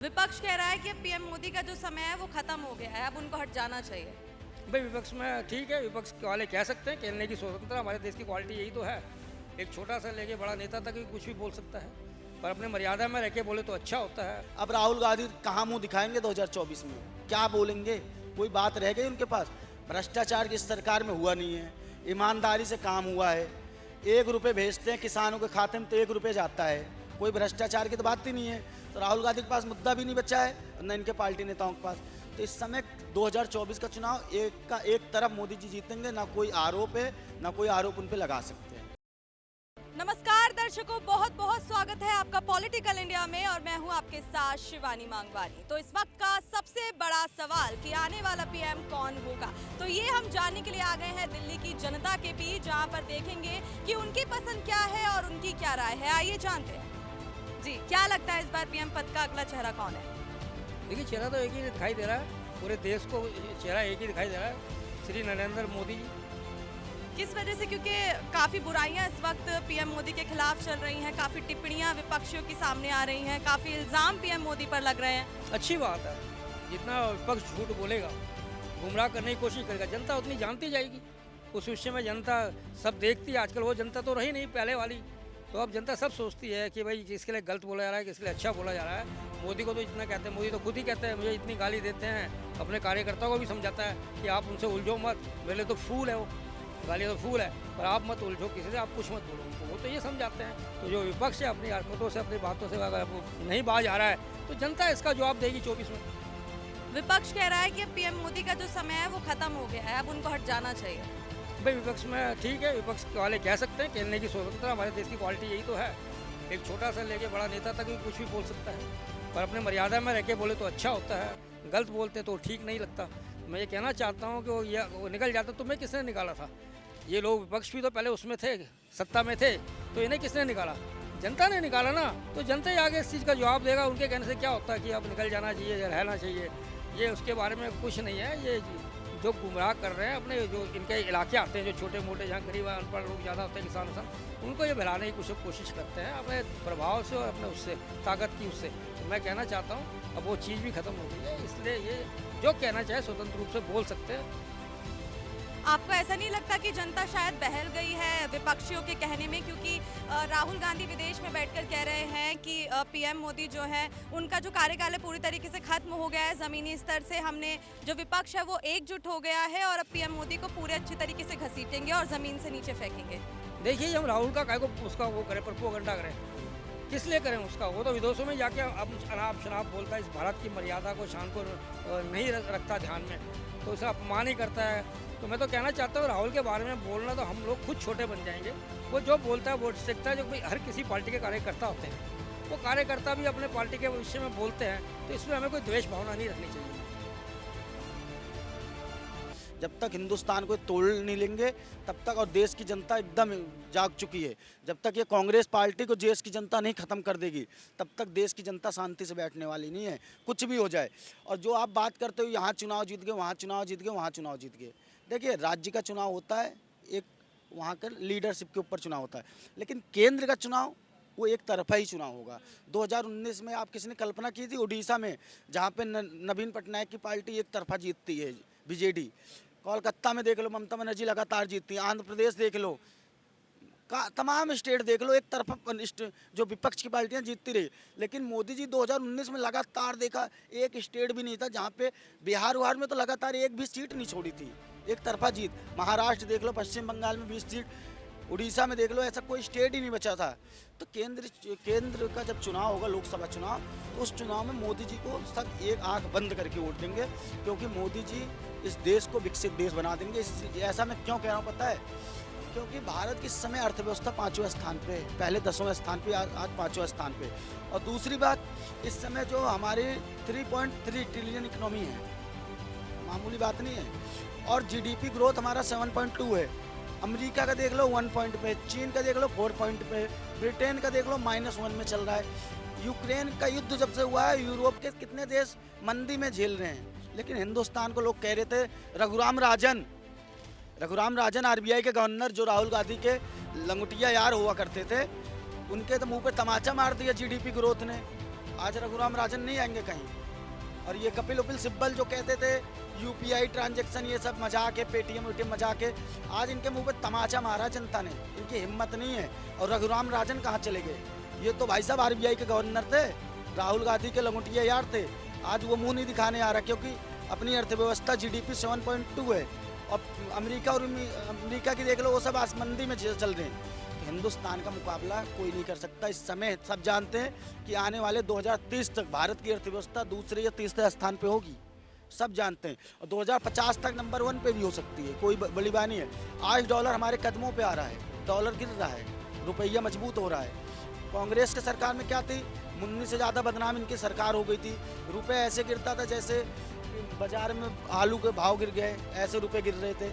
विपक्ष कह रहा है कि पीएम मोदी का जो समय है वो खत्म हो गया है, अब उनको हट जाना चाहिए। भाई विपक्ष में ठीक है, विपक्ष वाले कह सकते हैं, कहने की स्वतंत्रता, हमारे देश की क्वालिटी यही तो है। एक छोटा सा लेके बड़ा नेता तक भी कुछ भी बोल सकता है, पर अपने मर्यादा में रह के बोले तो अच्छा होता है। अब राहुल गांधी कहाँ मुंह दिखाएंगे 2024 में? क्या बोलेंगे? कोई बात रह गई उनके पास? भ्रष्टाचार की इस सरकार में हुआ नहीं है, ईमानदारी से काम हुआ है। 1 रुपये भेजते हैं किसानों के खाते में तो 1 रुपये जाता है, कोई भ्रष्टाचार की तो बात ही नहीं है। तो राहुल गांधी के पास मुद्दा भी नहीं बचा है, न इनके पार्टी नेताओं के पास। तो इस समय 2024 का चुनाव एक तरफ मोदी जी जीतेंगे, ना कोई आरोप है, ना कोई आरोप उन पे लगा सकते हैं। नमस्कार दर्शकों, बहुत बहुत स्वागत है आपका पॉलिटिकल इंडिया में और मैं हूं आपके साथ शिवानी मांगवानी। तो इस वक्त का सबसे बड़ा सवाल कि आने वाला पीएम कौन होगा, तो ये हम जानने के लिए आ गए हैं दिल्ली की जनता के बीच, जहां पर देखेंगे कि उनकी पसंद क्या है और उनकी क्या राय है। आइए जानते हैं। जी, क्या लगता है इस बार पीएम पद का अगला चेहरा कौन है? देखिए, चेहरा तो एक ही दिखाई दे रहा है, पूरे देश को चेहरा एक ही दिखाई दे रहा है, श्री नरेंद्र मोदी जी। किस वजह से? क्योंकि काफी बुराइयां इस वक्त पीएम मोदी के खिलाफ चल रही हैं, काफी टिप्पणियां विपक्षियों की सामने आ रही हैं, काफी इल्जाम पीएम मोदी पर लग रहे हैं। अच्छी बात है, जितना विपक्ष झूठ बोलेगा, गुमराह करने की कोशिश करेगा, जनता उतनी जानती जाएगी। उस विषय में जनता सब देखती है। आजकल वो जनता तो रही नहीं पहले वाली, तो अब जनता सब सोचती है कि भाई किसके लिए गलत बोला जा रहा है, किसके लिए अच्छा बोला जा रहा है। मोदी को तो इतना कहते हैं, मोदी तो खुद ही कहते हैं, मुझे इतनी गाली देते हैं, अपने कार्यकर्ताओं को भी समझाता है कि आप उनसे उलझो मत, मेरे लिए तो फूल है वो, गालियाँ तो फूल है, पर आप मत उलझो किसी से, आप कुछ मत बोलो उनको, वो तो ये समझाते हैं। तो जो विपक्ष है अपनी हरकतों से, अपनी बातों से अगर वो नहीं बाज आ रहा है तो जनता इसका जवाब देगी 24 में। विपक्ष कह रहा है कि पीएम मोदी का जो समय है वो खत्म हो गया है, अब उनको हट जाना चाहिए। भाई विपक्ष में ठीक है, विपक्ष वाले कह सकते हैं, कहने की स्वतंत्रता, हमारे देश की क्वालिटी यही तो है। एक छोटा सा लेके बड़ा नेता तक भी कुछ भी बोल सकता है, पर अपने मर्यादा में रह के बोले तो अच्छा होता है। गलत बोलते तो ठीक नहीं लगता। मैं ये कहना चाहता हूँ कि वो निकल जाता तो मैं किसने निकाला था? ये लोग विपक्ष भी तो पहले उसमें थे, सत्ता में थे, तो इन्हें किसने निकाला? जनता ने निकाला ना। तो जनता ही आगे इस चीज़ का जवाब देगा। उनके कहने से क्या होता है कि अब निकल जाना चाहिए या रहना चाहिए, ये उसके बारे में कुछ नहीं है। ये जो गुमराह कर रहे हैं अपने, जो इनके इलाके आते हैं, जो छोटे मोटे जहाँ गरीब अनपढ़ लोग ज़्यादा होते हैं, किसान उसान, उनको ये बहलाने की कुछ कोशिश करते हैं अपने प्रभाव से और अपने उससे ताकत की उससे। तो मैं कहना चाहता हूँ अब वो चीज़ भी ख़त्म हो गई है, इसलिए ये जो कहना चाहे स्वतंत्र रूप से बोल सकते हैं। आपको ऐसा नहीं लगता कि जनता शायद बहल गई है विपक्षियों के कहने में? क्योंकि राहुल गांधी विदेश में बैठकर कह रहे हैं कि पीएम मोदी जो है उनका जो कार्यकाल है पूरी तरीके से खत्म हो गया है, ज़मीनी स्तर से हमने जो विपक्ष है वो एकजुट हो गया है और अब पीएम मोदी को पूरे अच्छे तरीके से घसीटेंगे और ज़मीन से नीचे फेंकेंगे। देखिए, हम राहुल का काय को उसका वो करें, प्रोपेगेंडा करें, किस लिए करें उसका? वो तो विदेशों में जाके अब अनाप शनाप बोलता है, इस भारत की मर्यादा को, शान को नहीं रखता ध्यान में, तो उसे अपमान ही करता है। तो मैं तो कहना चाहता हूँ राहुल के बारे में बोलना तो हम लोग खुद छोटे बन जाएंगे। वो जो बोलता है वो सीखता है, जो भाई हर किसी पार्टी के कार्यकर्ता होते हैं, वो कार्यकर्ता भी अपने पार्टी के विषय में बोलते हैं, तो इसमें हमें कोई द्वेष भावना नहीं रखनी चाहिए। जब तक हिंदुस्तान को तोड़ नहीं लेंगे तब तक, और देश की जनता एकदम जाग चुकी है, जब तक ये कांग्रेस पार्टी को देश की जनता नहीं ख़त्म कर देगी तब तक देश की जनता शांति से बैठने वाली नहीं है, कुछ भी हो जाए। और जो आप बात करते हो यहाँ चुनाव जीत गए, वहाँ चुनाव जीत गए, वहाँ चुनाव जीत गए, देखिए राज्य का चुनाव होता है, एक वहाँ का लीडरशिप के ऊपर चुनाव होता है, लेकिन केंद्र का चुनाव वो एक तरफा ही चुनाव होगा। 2019 में आप किसी ने कल्पना की थी उड़ीसा में, जहाँ पे नवीन पटनायक की पार्टी एक तरफा जीतती है, बीजेडी। कोलकाता में देख लो, ममता बनर्जी लगातार जीतती है। आंध्र प्रदेश देख लो, तमाम स्टेट देख लो, एक तरफा जो विपक्ष की पार्टियां जीतती रही। लेकिन मोदी जी 2019 में लगातार देखा, एक स्टेट भी नहीं था जहां पे, बिहार में तो लगातार एक भी सीट नहीं छोड़ी थी, एक तरफा जीत। महाराष्ट्र देख लो, पश्चिम बंगाल में 20 सीट, उड़ीसा में देख लो, ऐसा कोई स्टेट ही नहीं बचा था। तो केंद्र का जब चुनाव होगा, लोकसभा चुनाव, तो उस चुनाव में मोदी जी को सब एक आंख बंद करके वोट देंगे, क्योंकि मोदी जी इस देश को विकसित देश बना देंगे। ऐसा मैं क्यों कह रहा हूँ पता है? क्योंकि भारत की इस समय अर्थव्यवस्था 5वें स्थान पे, पहले 10वें स्थान पे, आज 5वें स्थान पे। और दूसरी बात, इस समय जो हमारी 3.3 ट्रिलियन इकोनॉमी है, मामूली बात नहीं है। और जीडीपी ग्रोथ हमारा 7.2 है। अमेरिका का देख लो 1 पॉइंट पे, चीन का देख लो 4 पॉइंट पे, ब्रिटेन का देख लो -1 में चल रहा है। यूक्रेन का युद्ध जब से हुआ है, यूरोप के कितने देश मंदी में झेल रहे हैं, लेकिन हिंदुस्तान को लोग कह रहे थे, रघुराम राजन आरबीआई के गवर्नर, जो राहुल गांधी के लंगोटिया यार हुआ करते थे, उनके तो मुंह पे तमाचा मार दिया जीडीपी ग्रोथ ने। आज रघुराम राजन नहीं आएंगे कहीं। और ये कपिल उपिल सिब्बल जो कहते थे यूपीआई ट्रांजैक्शन ये सब मजाक है, पेटीएम वेटीएम मजाक है, आज इनके मुंह पे तमाचा मारा जनता ने, इनकी हिम्मत नहीं है। और रघुराम राजन कहाँ चले गए? ये तो भाई साहब आरबीआई के गवर्नर थे, राहुल गांधी के लंगोटिया यार थे। आज वो मुंह नहीं दिखाने आ रहा, क्योंकि अपनी अर्थव्यवस्था जीडीपी 7.2 है और अमेरिका की देख लो, वो सब आसमंदी में चल रहे हैं। तो हिंदुस्तान का मुकाबला कोई नहीं कर सकता इस समय। सब जानते हैं कि आने वाले 2030 तक भारत की अर्थव्यवस्था दूसरे या तीसरे स्थान पे होगी, सब जानते हैं। और 2050 तक नंबर 1 पे भी हो सकती है, कोई बड़ी बात नहीं है। आज डॉलर हमारे कदमों पे आ रहा है, डॉलर गिर रहा है, रुपया मजबूत हो रहा है। कांग्रेस के सरकार में क्या थी? मुन्नी से ज़्यादा बदनाम इनकी सरकार हो गई थी। रुपये ऐसे गिरता था जैसे बाजार में आलू के भाव गिर गए, ऐसे रुपए गिर रहे थे।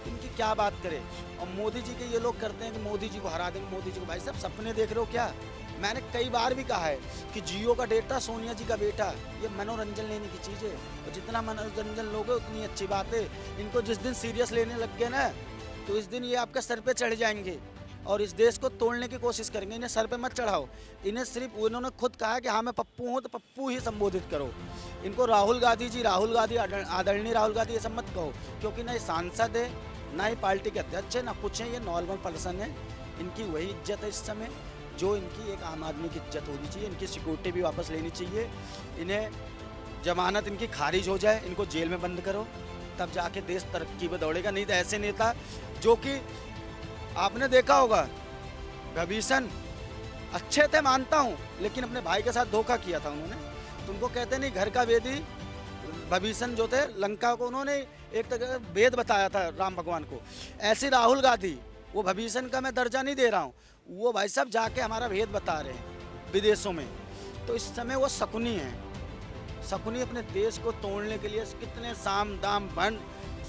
इनकी क्या बात करें। और मोदी जी के ये लोग करते हैं कि मोदी जी को हरा देंगे, मोदी जी को। भाई साहब सपने देख रहे हो क्या? मैंने कई बार भी कहा है कि जियो का डेटा सोनिया जी का बेटा, ये मनोरंजन लेने की चीज़ है। और जितना मनोरंजन लोगे उतनी अच्छी बात है। इनको जिस दिन सीरियस लेने लग गए ना, तो इस दिन ये आपके सर पे चढ़ जाएंगे और इस देश को तोड़ने की कोशिश करेंगे। इन्हें सर पे मत चढ़ाओ। इन्हें सिर्फ उन्होंने खुद कहा कि हाँ मैं पप्पू हूँ, तो पप्पू ही संबोधित करो। इनको राहुल गांधी जी, राहुल गांधी, आदरणीय राहुल गांधी, ये सब मत कहो, क्योंकि ना ये सांसद है, ना ही पार्टी के अध्यक्ष है, ना कुछ है। ये नॉर्मल पर्सन है। इनकी वही इज्जत है इस समय जो इनकी एक आम आदमी की इज्जत होनी चाहिए। इनकी सिक्योरिटी भी वापस लेनी चाहिए। इन्हें जमानत इनकी खारिज हो जाए, इनको जेल में बंद करो, तब जाके देश तरक्की पर दौड़ेगा। नहीं तो ऐसे नेता जो कि आपने देखा होगा, भीषण अच्छे थे मानता हूँ, लेकिन अपने भाई के साथ धोखा किया था उन्होंने। तो उनको कहते नहीं घर का वेदी, भीषण जो थे लंका को उन्होंने एक तरह वेद बताया था राम भगवान को। ऐसे राहुल गांधी, वो भीषण का मैं दर्जा नहीं दे रहा हूँ, वो भाई साहब जाके हमारा वेद बता रहे हैं विदेशों में। तो इस समय वो शकुनी है। शकुनी अपने देश को तोड़ने के लिए कितने साम दाम बन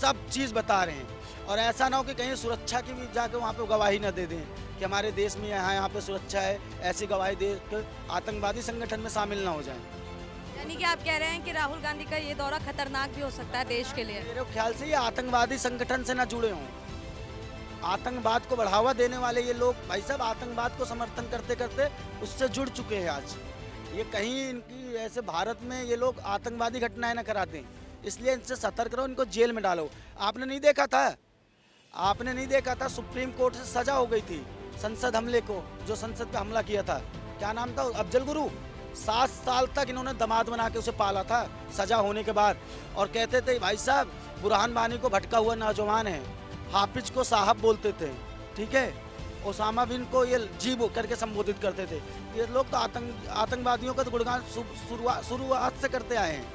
सब चीज़ बता रहे हैं। और ऐसा ना हो कि कहीं सुरक्षा की भी जाके वहाँ पे गवाही न दे दें कि हमारे देश में यहाँ पे सुरक्षा है, ऐसी गवाही दे कर आतंकवादी संगठन में शामिल ना हो जाएं। यानी कि आप कह रहे हैं कि राहुल गांधी का ये दौरा खतरनाक भी हो सकता है देश के लिए? मेरे ख्याल से ये आतंकवादी संगठन से ना जुड़े हों। आतंकवाद को बढ़ावा देने वाले ये लोग भाई साहब आतंकवाद को समर्थन करते करते उससे जुड़ चुके हैं। आज ये कहीं इनकी ऐसे भारत में ये लोग आतंकवादी घटनाएं न कराते हैं, इसलिए इनसे सतर्क रहो, इनको जेल में डालो। आपने नहीं देखा था सुप्रीम कोर्ट से सजा हो गई थी संसद हमले को, जो संसद पे हमला किया था, क्या नाम था, अफजल गुरु। 7 साल तक इन्होंने दामाद बना के उसे पाला था सजा होने के बाद। और कहते थे भाई साहब बुरहान वानी को भटका हुआ नौजवान है, हाफिज को साहब बोलते थे, ठीक है, ओसामा बिन को ये जी करके संबोधित करते थे। ये लोग तो आतंकवादियों का तो गुणगान शुरुआत से करते आए हैं।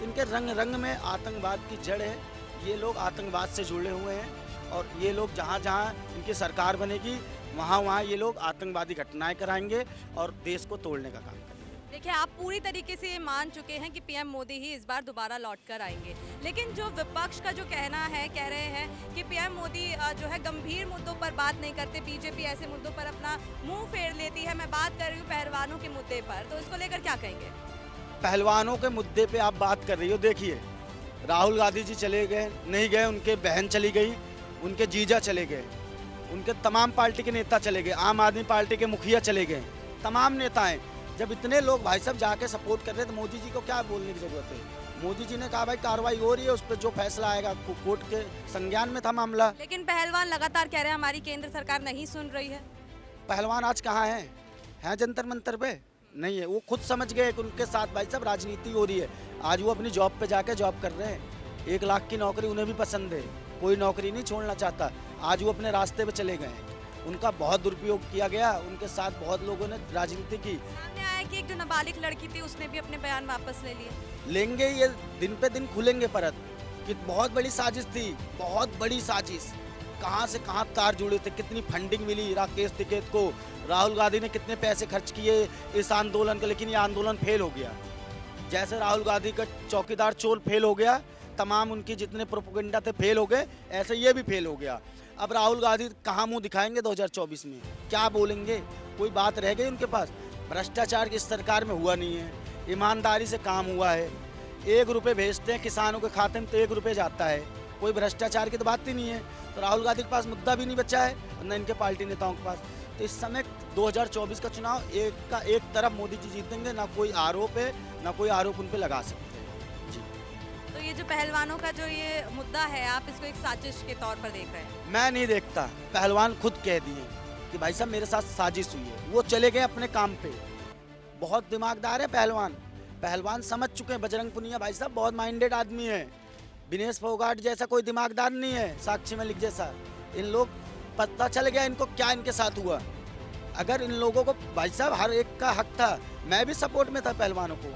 इनके रंग रंग में आतंकवाद की जड़ है। ये लोग आतंकवाद से जुड़े हुए हैं और ये लोग जहाँ जहाँ इनकी सरकार बनेगी वहाँ ये लोग आतंकवादी घटनाएं कराएंगे और देश को तोड़ने का काम करेंगे। देखिए, आप पूरी तरीके से ये मान चुके हैं कि पीएम मोदी ही इस बार दोबारा लौट कर आएंगे, लेकिन जो विपक्ष का जो कहना है, कह रहे हैं कि पीएम मोदी जो है गंभीर मुद्दों पर बात नहीं करते, बीजेपी ऐसे मुद्दों पर अपना मुंह फेर लेती है। मैं बात कर रही हूँ पहलवानों के मुद्दे पर, तो इसको लेकर क्या कहेंगे? पहलवानों के मुद्दे पे आप बात कर रही हो। देखिए, राहुल गांधी जी चले गए, नहीं गए, उनके बहन चली गई, उनके जीजा चले गए, उनके तमाम पार्टी के नेता चले गए, आम आदमी पार्टी के मुखिया चले गए, तमाम नेताएं। जब इतने लोग भाई साहब जाके सपोर्ट कर रहे हैं तो मोदी जी को क्या बोलने की ज़रूरत है? मोदी जी ने कहा भाई कार्रवाई हो रही है, उस पर जो फैसला आएगा, कोर्ट के संज्ञान में था मामला। लेकिन पहलवान लगातार कह रहे हैं हमारी केंद्र सरकार नहीं सुन रही है। पहलवान आज कहाँ हैं जंतर मंतर पे? नहीं है। वो खुद समझ गए कि उनके साथ भाई साहब राजनीति हो रही है। आज वो अपनी जॉब पे जाके जॉब कर रहे हैं। 1 लाख की नौकरी उन्हें भी पसंद है, कोई नौकरी नहीं छोड़ना चाहता। आज वो अपने रास्ते पे चले गए हैं। उनका बहुत दुरुपयोग किया गया, उनके साथ बहुत लोगों ने राजनीति की। सामने आया कि एक जो नाबालिग लड़की थी उसने भी अपने बयान वापस ले लिए। लेंगे, ये दिन पे दिन खुलेंगे परत कि बहुत बड़ी साजिश थी, बहुत बड़ी साजिश। कहाँ से कहाँ तार जुड़े थे, कितनी फंडिंग मिली राकेश टिकैत को, राहुल गांधी ने कितने पैसे खर्च किए इस आंदोलन के, लेकिन ये आंदोलन फेल हो गया। जैसे राहुल गांधी का चौकीदार चोर फेल हो गया, तमाम उनकी जितने प्रोपेगेंडा थे फेल हो गए, ऐसे ये भी फेल हो गया। अब राहुल गांधी कहाँ मुंह दिखाएंगे 2024 में? क्या बोलेंगे? कोई बात रह गई उनके पास? भ्रष्टाचार की सरकार में हुआ नहीं है, ईमानदारी से काम हुआ है। 1 रुपये भेजते हैं किसानों के खाते में तो 1 रुपये जाता है। कोई भ्रष्टाचार की तो बात ही नहीं है। तो राहुल गांधी के पास मुद्दा भी नहीं बचा है और न इनके पार्टी नेताओं के पास। तो इस समय 2024 का चुनाव एक तरफ मोदी जी जीतेंगे, ना कोई आरोप है, ना कोई आरोप उन पे लगा सकते हैं जी। तो ये जो पहलवानों का जो ये मुद्दा है, आप इसको एक साजिश के तौर पर देख रहे हैं? मैं नहीं देखता, पहलवान खुद कह दिए कि भाई साहब मेरे साथ साजिश हुई है, वो चले गए अपने काम पे। बहुत दिमागदार है पहलवान, पहलवान समझ चुके हैं। बजरंग पुनिया भाई साहब बहुत माइंडेड आदमी है, विनेश फोगाट जैसा कोई दिमागदार नहीं है, साक्षी मलिक जैसा। इन लोग पता चल गया इनको क्या इनके साथ हुआ। अगर इन लोगों को भाई साहब हर एक का हक था, मैं भी सपोर्ट में था पहलवानों को,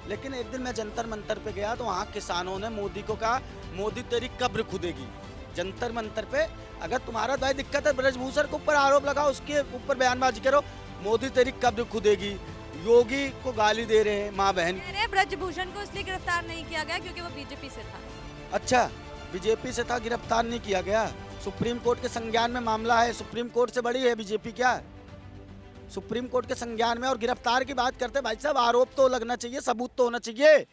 लेकिन एक दिन मैं जंतर मंतर पे गया तो वहाँ किसानों ने मोदी को कहा मोदी तेरी कब्र खुदेगी। जंतर मंतर पे अगर तुम्हारा भाई दिक्कत है ब्रजभूषण के ऊपर आरोप लगाओ, उसके ऊपर बयानबाजी करो, मोदी तेरी कब्र खुदेगी। योगी को गाली दे रहे हैं माँ बहन। कह रहे हैं ब्रजभूषण को इसलिए गिरफ्तार नहीं किया गया क्योंकि वो बीजेपी से था। अच्छा, बीजेपी से था, गिरफ्तार नहीं किया गया। सुप्रीम कोर्ट के संज्ञान में मामला है, सुप्रीम कोर्ट से बड़ी है बीजेपी क्या? सुप्रीम कोर्ट के संज्ञान में और गिरफ्तार की बात करते हैं भाई साहब, आरोप तो लगना चाहिए, सबूत तो होना चाहिए।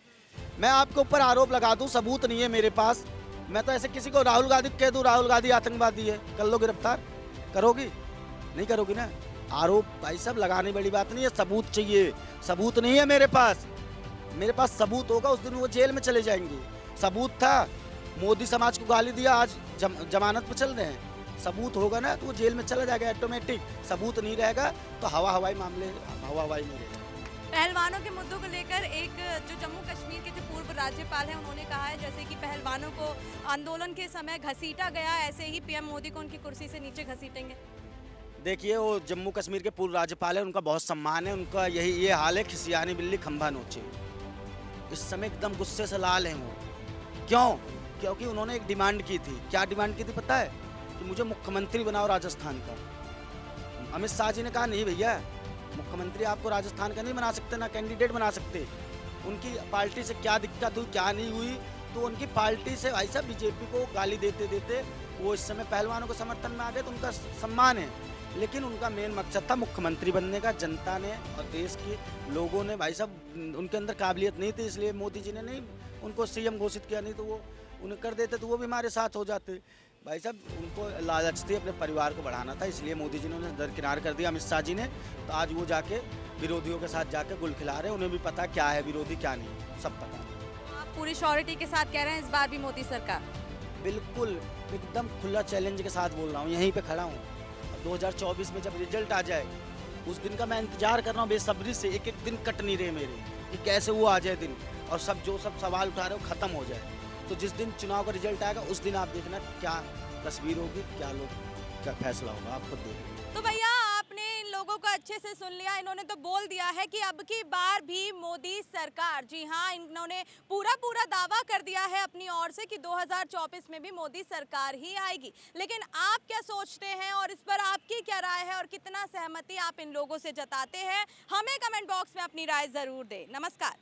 मैं आपके ऊपर आरोप लगा दूं, सबूत नहीं है मेरे पास, मैं तो ऐसे किसी को राहुल गांधी कह दूं राहुल गांधी आतंकवादी है, कर लो गिरफ्तार, करोगी? नहीं करोगी ना। आरोप भाई साहब लगाने बड़ी बात नहीं है, सबूत चाहिए। सबूत नहीं है मेरे पास, मेरे पास सबूत होगा उस दिन वो जेल में चले जाएंगे। सबूत था, मोदी समाज को गाली दिया, आज जमानत पर चल रहे हैं। सबूत होगा ना तो वो जेल में चला जाएगा ऑटोमेटिक। सबूत नहीं रहेगा तो हवाई मामले हवाई नहीं रहेगा। पहलवानों के मुद्दों को लेकर एक जो जम्मू कश्मीर के जो पूर्व राज्यपाल हैं उन्होंने कहा है जैसे कि पहलवानों को आंदोलन के समय घसीटा गया, ऐसे ही पीएम मोदी को उनकी कुर्सी से नीचे घसीटेंगे। देखिए वो जम्मू कश्मीर के पूर्व राज्यपाल है, उनका बहुत सम्मान है, उनका ये हाल है खिसियानी बिल्ली खंभा नोचे। इस समय एकदम गुस्से से लाल हैं वो। क्यों? क्योंकि उन्होंने एक डिमांड की थी। क्या डिमांड की थी पता है? कि मुझे मुख्यमंत्री बनाओ राजस्थान का। अमित शाह जी ने कहा नहीं भैया, मुख्यमंत्री आपको राजस्थान का नहीं बना सकते, ना कैंडिडेट बना सकते। उनकी पार्टी से क्या दिक्कत हुई क्या नहीं हुई, तो उनकी पार्टी से भाई साहब बीजेपी को गाली देते देते वो इस समय पहलवानों के समर्थन में आ गए, तो उनका सम्मान है। लेकिन उनका मेन मकसद था मुख्यमंत्री बनने का। जनता ने और देश के लोगों ने भाई साहब उनके अंदर काबिलियत नहीं थी, इसलिए मोदी जी ने नहीं उनको सीएम घोषित किया, नहीं तो वो उन्हें कर देते तो वो भी हमारे साथ हो जाते। भाई साहब उनको लालच थी अपने परिवार को बढ़ाना था, इसलिए मोदी जी ने उन्हें दरकिनार कर दिया अमित शाह जी ने। तो आज वो जाके विरोधियों के साथ जाके गुल खिला रहे हैं, उन्हें भी पता क्या है विरोधी क्या नहीं, सब पता है। आप पूरी श्योरिटी के साथ कह रहे हैं इस बार भी मोदी सरकार? बिल्कुल एकदम खुला चैलेंज के साथ बोल रहा हूँ, यहीं पे खड़ा हूँ। 2024 में जब रिजल्ट आ जाए उस दिन का मैं इंतजार कर रहा हूँ बेसब्री से। एक एक दिन कट नहीं रहे मेरे कि कैसे वो आ जाए दिन, और सब सवाल उठा रहे हो ख़त्म हो जाए। तो जिस दिन चुनाव का रिजल्ट आएगा उस दिन आप देखना क्या तस्वीर होगी, क्या क्या फैसला होगा, आप खुद देखना। तो भैया आपने इन लोगों को अच्छे से सुन लिया, इन्होंने तो बोल दिया है कि अब की बार भी मोदी सरकार, जी हाँ, इन्होंने पूरा दावा कर दिया है अपनी ओर से कि 2024 में भी मोदी सरकार ही आएगी। लेकिन आप क्या सोचते हैं और इस पर आपकी क्या राय है और कितना सहमति आप इन लोगों से जताते हैं, हमें कमेंट बॉक्स में अपनी राय जरूर दें। नमस्कार।